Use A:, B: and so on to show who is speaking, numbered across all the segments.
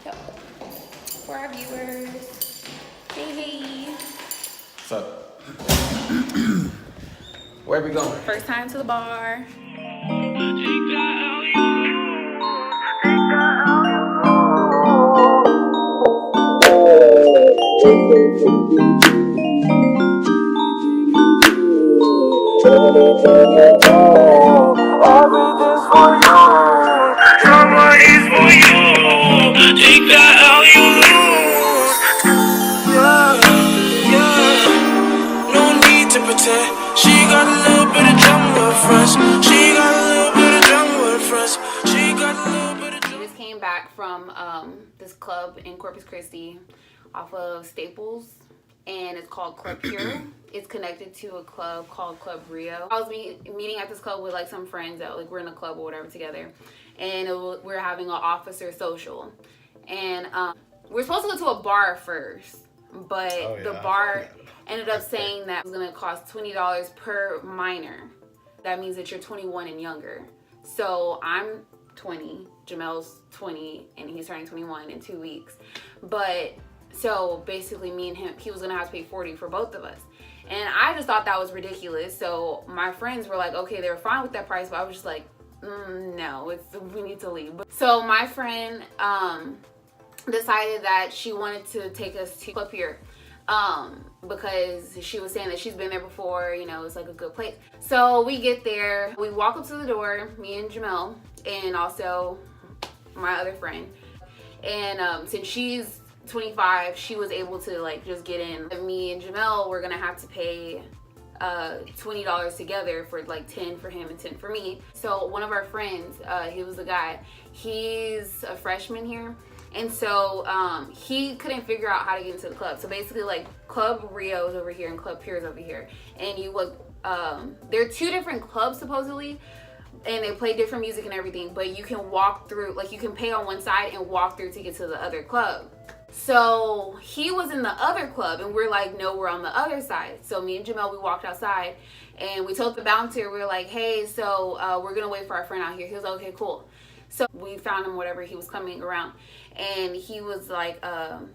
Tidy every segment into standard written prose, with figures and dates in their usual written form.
A: So, for our viewers, hey.
B: What's up? Where we going?
A: First time to the bar.
C: She got a little bit of drama with friends. She got a little bit of drama with friends. She got a little bit of drama.
A: We just came back from this club in Corpus Christi off of Staples, and it's called Club Pure. It's connected to a club called Club Rio. I was meeting at this club with like some friends that like we're in a club or whatever together, and we're having an officer social, and we're supposed to go to a bar first, but the bar ended up saying that it was going to cost $20 per minor. That means that you're 21 and younger. So I'm 20, Jamel's 20, and he's turning 21 in 2 weeks. But so basically me and him, he was going to have to pay 40 for both of us. And I just thought that was ridiculous. So my friends were like, okay, they were fine with that price, but I was just like, no, we need to leave. So my friend decided that she wanted to take us to Club Pure. Because she was saying that she's been there before, you know, it's like a good place. So we get there, we walk up to the door, me and Jamel, and also my other friend. And since she's 25, she was able to like just get in. And me and Jamel were gonna have to pay $20 together for like 10 for him and 10 for me. So one of our friends, he was a guy, he's a freshman here. And so he couldn't figure out how to get into the club. So basically like Club Rio is over here and Club Pure is over here. And you look, there are two different clubs supposedly, and they play different music and everything, but you can walk through, like you can pay on one side and walk through to get to the other club. So he was in the other club and we're like, no, we're on the other side. So me and Jamel, we walked outside and we told the bouncer, we were like, hey, so we're gonna wait for our friend out here. He was like, okay, cool. So we found him, whatever, he was coming around, and he was like, oh,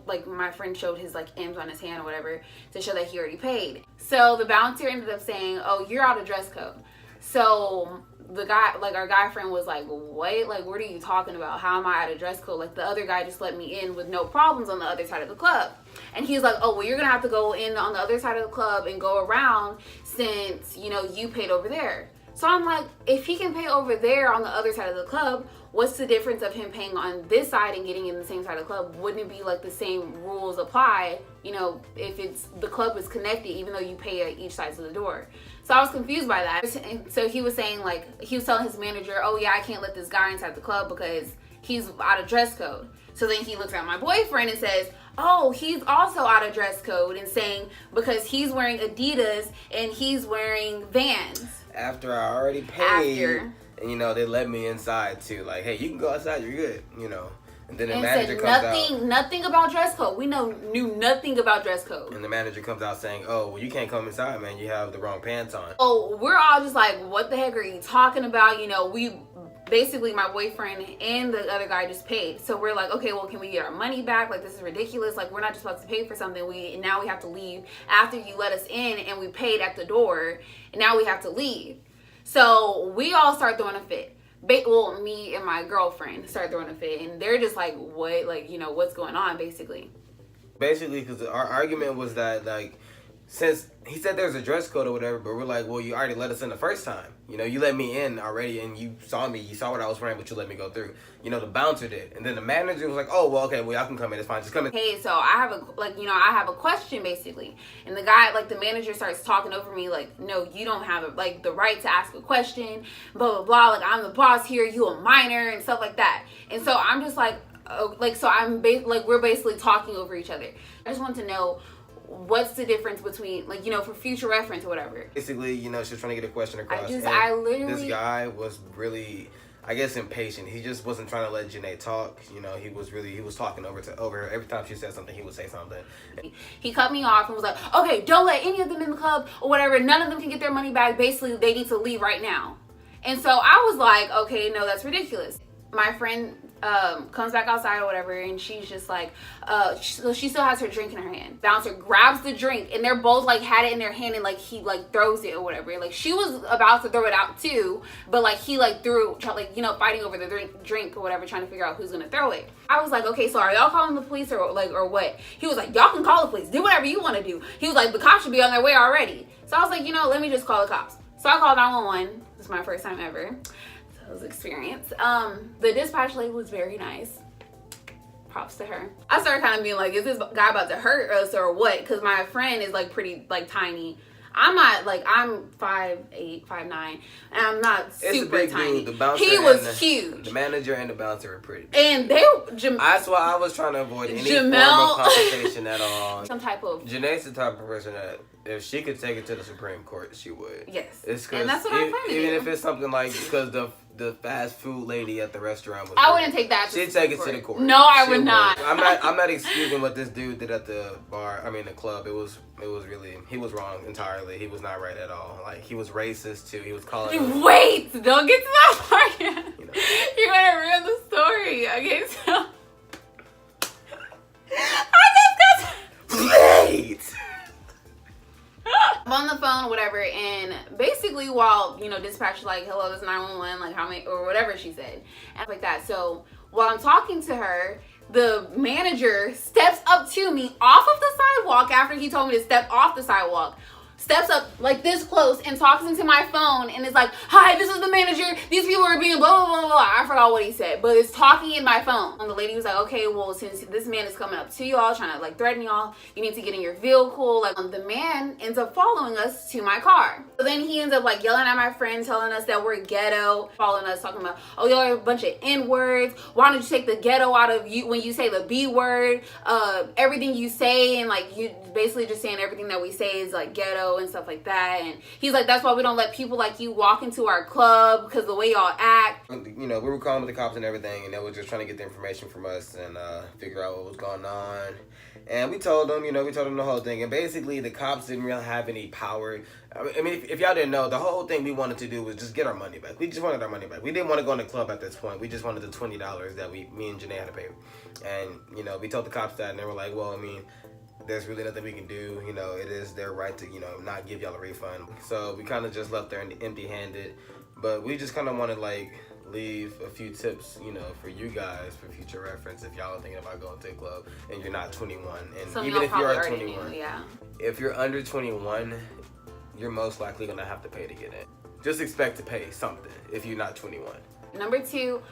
A: like my friend showed his like M's on his hand or whatever to show that he already paid. So the bouncer ended up saying, oh, you're out of dress code. So the guy, like our guy friend was like, what? Like, what are you talking about? How am I out of dress code? Like the other guy just let me in with no problems on the other side of the club. And he's like, oh, well, you're gonna have to go in on the other side of the club and go around since, you know, you paid over there. So I'm like, if he can pay over there on the other side of the club, what's the difference of him paying on this side and getting in the same side of the club? Wouldn't it be like the same rules apply, you know, if it's the club is connected, even though you pay at each side of the door? So I was confused by that. And so he was saying, like, he was telling his manager, oh yeah, I can't let this guy inside the club because he's out of dress code. So then he looks at my boyfriend and says, oh, he's also out of dress code, and saying because he's wearing Adidas and he's wearing Vans.
B: After I already paid, and you know, they let me inside too. Like, hey, you can go outside, you're good, you know. And then the manager comes out.
A: Nothing about dress code. We knew nothing about dress code.
B: And the manager comes out saying, oh, well, you can't come inside, man. You have the wrong pants on.
A: Oh, we're all just like, what the heck are you talking about? You know, basically my boyfriend and the other guy just paid. So we're like, okay, well, can we get our money back? Like, this is ridiculous. Like, we're not just supposed to pay for something. Now we have to leave after you let us in and we paid at the door, and now we have to leave. So we all start throwing a fit. Well, me and my girlfriend start throwing a fit, and they're just like, what? Like, you know, what's going on, basically?
B: Basically, because our argument was that, like, since he said there's a dress code or whatever, but we're like, well, you already let us in the first time. You know, you let me in already, and you saw me. You saw what I was wearing, but you let me go through. You know, the bouncer did. And then the manager was like, oh, well, okay, well, y'all can come in. It's fine. Just come in.
A: Hey, so I have a question, basically. And the guy, like, the manager starts talking over me, like, no, you don't have, like, the right to ask a question, blah, blah, blah. Like, I'm the boss here. You a minor and stuff like that. And so I'm just like, we're basically talking over each other. I just want to know, what's the difference between, like, you know, for future reference or whatever.
B: Basically, you know, she was trying to get a question across. This guy was really, I guess, impatient. He just wasn't trying to let Janae talk. You know, he was talking over her. Every time she said something, he would say something.
A: He cut me off and was like, okay, don't let any of them in the club or whatever. None of them can get their money back. Basically, they need to leave right now. And so I was like, okay, no, that's ridiculous. My friend comes back outside or whatever, and she's just like, so she still has her drink in her hand. Bouncer grabs the drink, and they're both like had it in their hand, and like he like throws it or whatever. Like she was about to throw it out too, but like he like threw, like, you know, fighting over the drink or whatever, trying to figure out who's gonna throw it. I was like, okay, so are y'all calling the police or what? He was like, y'all can call the police, do whatever you want to do. He was like, the cops should be on their way already. So I was like, you know, let me just call the cops. So I called 911. This is my first time ever. So it was experience. The dispatch lady was very nice. Props to her. I started kind of being like, is this guy about to hurt us or what? Because my friend is like pretty like tiny. I'm not like, I'm 5'8", 5'9", and I'm not super tiny.
B: Dude. The bouncer
A: he was huge.
B: The manager and the bouncer were pretty big.
A: And
B: that's why I was trying to avoid any form of confrontation at all.
A: Some type of.
B: Janae's the type of person that if she could take it to the Supreme Court, she would.
A: Yes.
B: And
A: that's what I'm planning to do.
B: Even if it's something like, because the fast food lady at the restaurant was.
A: I wouldn't take that.
B: She'd take it to the court.
A: No, I would not.
B: I'm not excusing what this dude did at the bar. I mean, the club. It was really, he was wrong entirely. He was not right at all. Like, he was racist too. He was calling.
A: Wait, don't get to that part yet.
B: You know.
A: You're gonna ruin the story. Okay, so I just got.
B: Wait.
A: I'm on the phone, whatever, and basically while, you know, dispatch like, hello, this is 911, like how many, or whatever she said, and like that. So while I'm talking to her, the manager steps up to me off of the sidewalk after he told me to step off the sidewalk. Steps up like this close and talks into my phone and is like, hi, this is the manager. These people are being blah, blah, blah, blah. I forgot what he said, but it's talking in my phone. And the lady was like, okay, well, since this man is coming up to y'all, trying to like threaten y'all, you need to get in your vehicle. Like, the man ends up following us to my car. So then he ends up like yelling at my friend, telling us that we're ghetto, following us, talking about, oh, y'all are a bunch of N-words. Why don't you take the ghetto out of you when you say the B word? Everything you say, and like you basically just saying everything that we say is like ghetto and stuff like that. And he's like, that's why we don't let people like you walk into our club, because the way y'all act.
B: You know, we were calling with the cops and everything, and they were just trying to get the information from us and figure out what was going on. And we told them, the whole thing. And basically, the cops didn't really have any power. I mean, if y'all didn't know, the whole thing we wanted to do was just get our money back. We just wanted our money back. We didn't want to go in the club at this point. We just wanted the $20 that me and Janae had to pay. And, you know, we told the cops that, and they were like, well, I mean, there's really nothing we can do. You know, it is their right to, you know, not give y'all a refund. So we kind of just left there empty-handed. But we just kind of want to, like, leave a few tips, you know, for you guys for future reference if y'all are thinking about going to a club and you're not 21. And
A: some
B: even if you are
A: 21, yeah.
B: If you're under 21, you're most likely going to have to pay to get in. Just expect to pay something if you're not 21.
A: Number 2,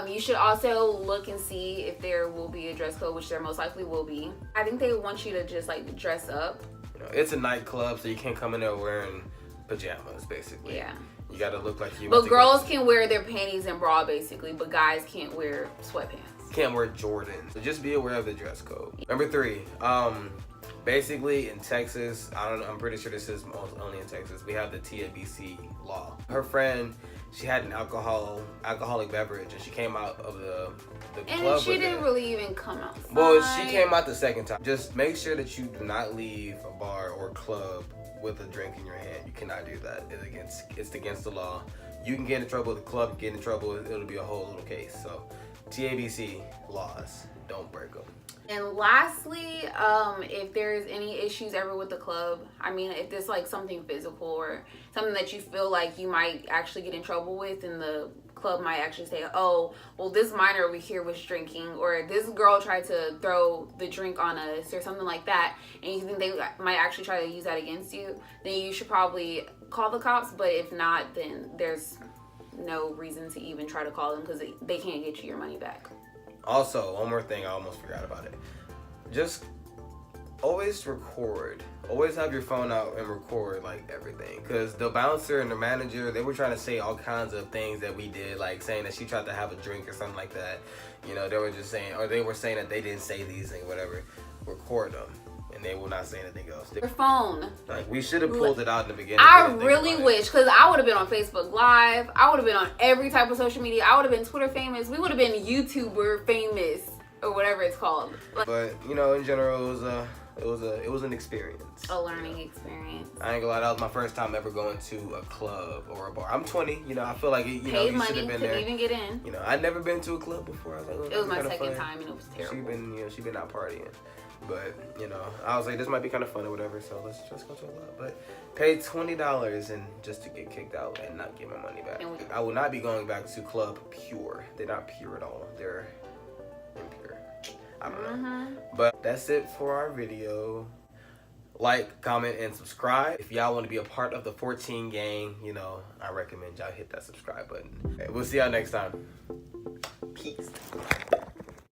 A: you should also look and see if there will be a dress code, which there most likely will be. I think they want you to just like dress up.
B: You know, it's a nightclub, so you can't come in there wearing pajamas, basically.
A: Yeah.
B: You gotta look like you.
A: But girls can wear their panties and bra, basically, but guys can't wear sweatpants.
B: Can't wear Jordans. So just be aware of the dress code. Number 3, basically in Texas, I don't know, I'm pretty sure this is only in Texas, we have the TABC law. Her friend, she had an alcoholic beverage, and she came out of the club.
A: And she didn't really even come outside.
B: Well, she came out the second time. Just make sure that you do not leave a bar or club with a drink in your hand. You cannot do that. It's against the law. You can get in trouble with the club, get in trouble, it'll be a whole little case. So TABC laws, don't break them.
A: And lastly, if there's any issues ever with the club, I mean, if there's like something physical or something that you feel like you might actually get in trouble with, and the club might actually say, oh, well, this minor over here was drinking, or this girl tried to throw the drink on us, or something like that, and you think they might actually try to use that against you, then you should probably call the cops. But if not, then there's no reason to even try to call them, because they can't get you your money back.
B: Also, one more thing, I almost forgot about it. Just always record. Always have your phone out and record like everything. Because the bouncer and the manager, they were trying to say all kinds of things that we did, like saying that she tried to have a drink or something like that. You know, they were just saying, or they were saying that they didn't say these things, whatever. Record them, and they will not say anything else.
A: Your phone.
B: Like, we should have pulled it out in the beginning.
A: I really wish, because I would have been on Facebook Live. I would have been on every type of social media. I would have been Twitter famous. We would have been YouTuber famous, or whatever it's called.
B: But, you know, in general, it was a it was an experience.
A: A learning experience.
B: I ain't gonna lie, that was my first time ever going to a club or a bar. I'm 20, you know, I feel like, you know,
A: Paid
B: you
A: money,
B: should have been
A: couldn't
B: there.
A: even get in.
B: You know, I'd never been to a club before. I was like, oh,
A: It was my
B: kinda
A: second
B: fun.
A: time and it was terrible.
B: She been out partying. But, you know, I was like, this might be kind of fun or whatever, so let's just go to a club. But paid $20 and just to get kicked out and not get my money back. I will not be going back to Club Pure. They're not pure at all. They're impure. I don't know. But that's it for our video. Like, comment, and subscribe. If y'all want to be a part of the 14 gang, you know, I recommend y'all hit that subscribe button. Okay, we'll see y'all next time.